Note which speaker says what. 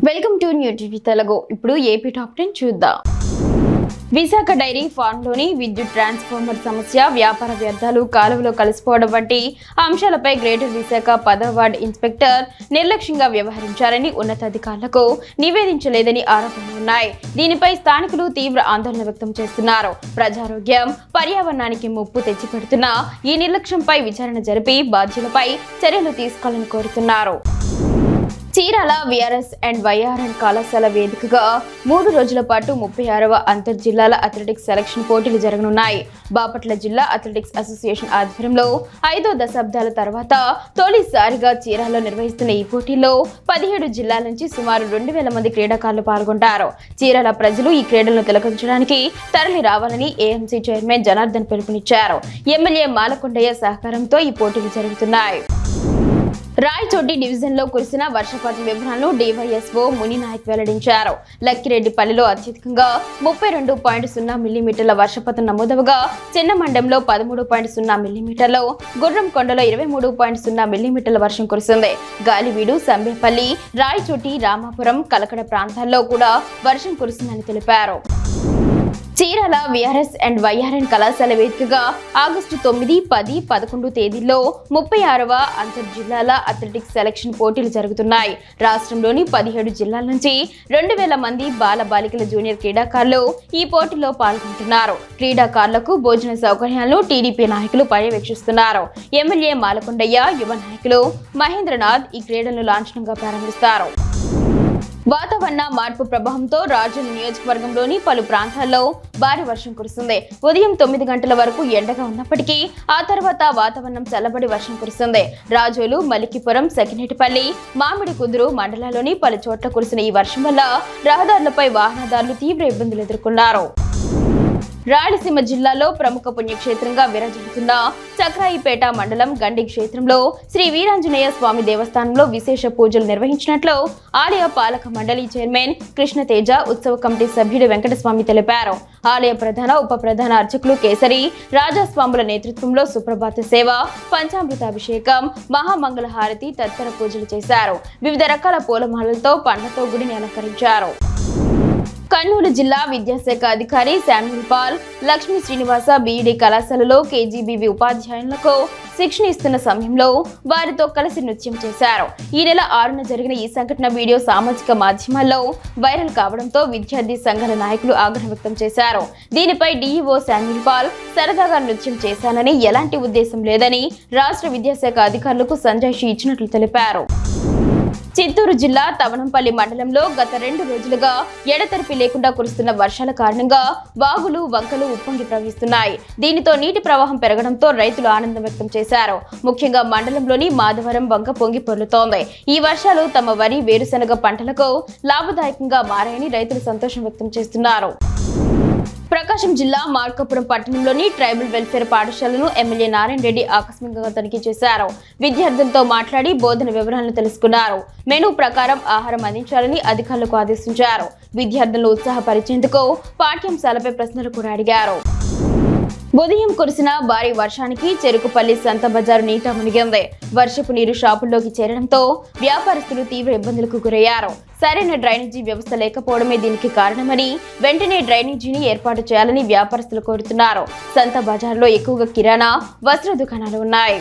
Speaker 1: Welcome to new TV Telugu. ఇప్పుడు AP top 10 చూద్దాం. Visakha dairy ఫార్మ్లోని విద్యుత్ ట్రాన్స్ఫార్మర్ సమస్య, వ్యాపార వ్యర్థాలు కాలువలో కలిసిపోవడం వంటి అంశాలపై గ్రేటర్ విశాఖ 10వ వార్డు ఇన్స్పెక్టర్ నిర్లక్ష్యంగా వ్యవహరించారని ఉన్నతాధికారులకు నివేదించలేదని ఆరోపణలు ఉన్నాయి. దీనిపై స్థానికులు తీవ్ర ఆందోళన వ్యక్తం చేస్తున్నారు. ప్రజారోగ్యం, పర్యావరణానికి ముప్పు తెచ్చిపెడుతున్న ఈ నిర్లక్ష్యంపై విచారణ జరిపి బాధ్యులపై చర్యలు తీసుకోవాలని కోరుతున్నారు. చీరాల విఆర్ఎస్ అండ్ వైఆర్ఎన్ కళాశాల వేదికగా 3 రోజుల పాటు 36వ అంతర్ జిల్లాల అథ్లెటిక్స్ సెలక్షన్ పోటీలు జరగనున్నాయి. బాపట్ల జిల్లా అథ్లెటిక్స్ అసోసియేషన్ ఆధ్వర్యంలో 5వ దశాబ్దాల తర్వాత తొలిసారిగా చీరాలలో నిర్వహిస్తున్న ఈ పోటీల్లో 17 జిల్లాల నుంచి సుమారు 2000 మంది క్రీడాకారులు పాల్గొంటారు. చీరాల ప్రజలు ఈ క్రీడలను తిలకించడానికి తరలి రావాలని ఏఎంసీ చైర్మన్ జనార్దన్ పిలుపునిచ్చారు. ఎమ్మెల్యే మాలకొండయ్య సహకారంతో ఈ పోటీలు జరుగుతున్నాయి. రాయచోటి డివిజన్లో కురిసిన వర్షపాతం వివరాలను డివైఎస్ఓ మునినాయక్ వెల్లడించారు. లక్కిరెడ్డిపల్లిలో అత్యధికంగా 32.0 మిల్లీమీటర్ల వర్షపాతం నమోదవగా చిన్నమండంలో 13.0 మిల్లీమీటర్లు, గుర్రంకొండలో 23.0 మిల్లీమీటర్ల వర్షం కురిసింది. గాలివీడు, సంబేపల్లి, రాయచోటి, రామాపురం, కలకడ ప్రాంతాల్లో కూడా వర్షం కురిసిందని తెలిపారు. చీరాల విఆర్ఎస్ అండ్ వైఆర్ఎన్ కళాశాల వేదికగా ఆగస్టు 9, 10, 11 తేదీల్లో 36వ అంతర్ జిల్లాల అథ్లెటిక్స్ సెలక్షన్ పోటీలు జరుగుతున్నాయి. రాష్ట్రంలోని 17 జిల్లాల నుంచి 2000 మంది బాల బాలికల జూనియర్ క్రీడాకారులు ఈ పోటీల్లో పాల్గొంటున్నారు. క్రీడాకారులకు భోజన సౌకర్యాలను టీడీపీ నాయకులు పర్యవేక్షిస్తున్నారు. ఎమ్మెల్యే మాలకొండయ్య, యువ నాయకులు మహేంద్రనాథ్ ఈ క్రీడలను లాంఛనంగా ప్రారంభిస్తారు. వాతావరణ మార్పు ప్రభావంతో రాజోలు నియోజకవర్గంలోని పలు ప్రాంతాల్లో భారీ వర్షం కురిసింది. ఉదయం 9 గంటల వరకు ఎండగా ఉన్నప్పటికీ ఆ తర్వాత వాతావరణం చల్లబడి వర్షం కురిసింది. రాజోలు, మలికిపురం, సకినేటిపల్లి, మామిడి కుదురు మండలాల్లోని పలు చోట్ల కురిసిన ఈ వర్షం వల్ల రహదారులపై వాహనదారులు తీవ్ర ఇబ్బందులు ఎదుర్కొన్నారు. రాయలసీమ జిల్లాలో ప్రముఖ పుణ్యక్షేత్రంగా విరాజిల్లుతున్న చక్రాయిపేట మండలం గండి క్షేత్రంలో శ్రీ వీరాంజనేయ స్వామి దేవస్థానంలో విశేష పూజలు నిర్వహించినట్లు ఆలయ పాలక మండలి చైర్మన్ కృష్ణతేజ, ఉత్సవ కమిటీ సభ్యుడు వెంకటస్వామి తెలిపారు. ఆలయ ప్రధాన, ఉప ప్రధాన అర్చకులు కేసరి రాజస్వాముల నేతృత్వంలో సుప్రభాత సేవ, పంచామృతాభిషేకం, మహామంగళ హారతి తదితర పూజలు చేశారు. వివిధ రకాల పూలమాలలతో పండ్లతో గుడిని అలంకరించారు. కర్నూలు జిల్లా విద్యాశాఖ అధికారి Samuel Paul, Lakshmi Srinivasa B Ed కళాశాలలో కేజీబీవీ ఉపాధ్యాయులకు శిక్షణ ఇస్తున్న సమయంలో వారితో కలిసి నృత్యం చేశారు. ఈ నెల 6న జరిగిన ఈ సంఘటన వీడియో సామాజిక మాధ్యమాల్లో వైరల్ కావడంతో విద్యార్థి సంఘాల నాయకులు ఆగ్రహం వ్యక్తం చేశారు. దీనిపై డీఈఓ శామ్యూల్ పాల్ సరదాగా నృత్యం చేశానని, ఎలాంటి ఉద్దేశం లేదని రాష్ట్ర విద్యాశాఖ అధికారులకు సంజాయిషీ ఇచ్చినట్లు తెలిపారు. చిత్తూరు జిల్లా తవనంపల్లి మండలంలో గత 2 రోజులుగా ఎడతెరిపి లేకుండా కురుస్తున్న వర్షాల కారణంగా వాగులు, వంకలు ఉప్పొంగి ప్రవహిస్తున్నాయి. దీనితో నీటి ప్రవాహం పెరగడంతో రైతులు ఆనందం వ్యక్తం చేశారు. ముఖ్యంగా మండలంలోని మాధవరం వంక పొంగి పొర్లుతోంది. ఈ వర్షాలు తమ వరి, వేరుశెనగ పంటలకు లాభదాయకంగా మారాయని రైతులు సంతోషం వ్యక్తం చేస్తున్నారు. ప్రకాశం జిల్లా మార్కాపురం పట్టణంలోని ట్రైబల్ వెల్ఫేర్ పాఠశాలను ఎమ్మెల్యే నారాయణ రెడ్డి ఆకస్మికంగా తనిఖీ చేశారు. విద్యార్థులతో మాట్లాడి బోధన వివరాలను తెలుసుకున్నారు. మెనూ ప్రకారం ఆహారం అందించాలని అధికారులకు ఆదేశించారు. విద్యార్థులను ఉత్సాహపరిచేందుకు పాఠ్యాంశాలపై ప్రశ్నలు కూడా అడిగారు. ఉదయం కురిసిన భారీ వర్షానికి చెరుకుపల్లి సంత బజారు నీట మునిగింది. వర్షపు నీరు షాపుల్లోకి చేరడంతో వ్యాపారస్తులు తీవ్ర ఇబ్బందులకు గురయ్యారు. సరైన డ్రైనేజీ వ్యవస్థ లేకపోవడమే దీనికి కారణమని, వెంటనే డ్రైనేజీని ఏర్పాటు చేయాలని వ్యాపారస్తులు కోరుతున్నారు. సంత బజార్లో ఎక్కువగా కిరాణా, వస్త్ర దుకాణాలు ఉన్నాయి.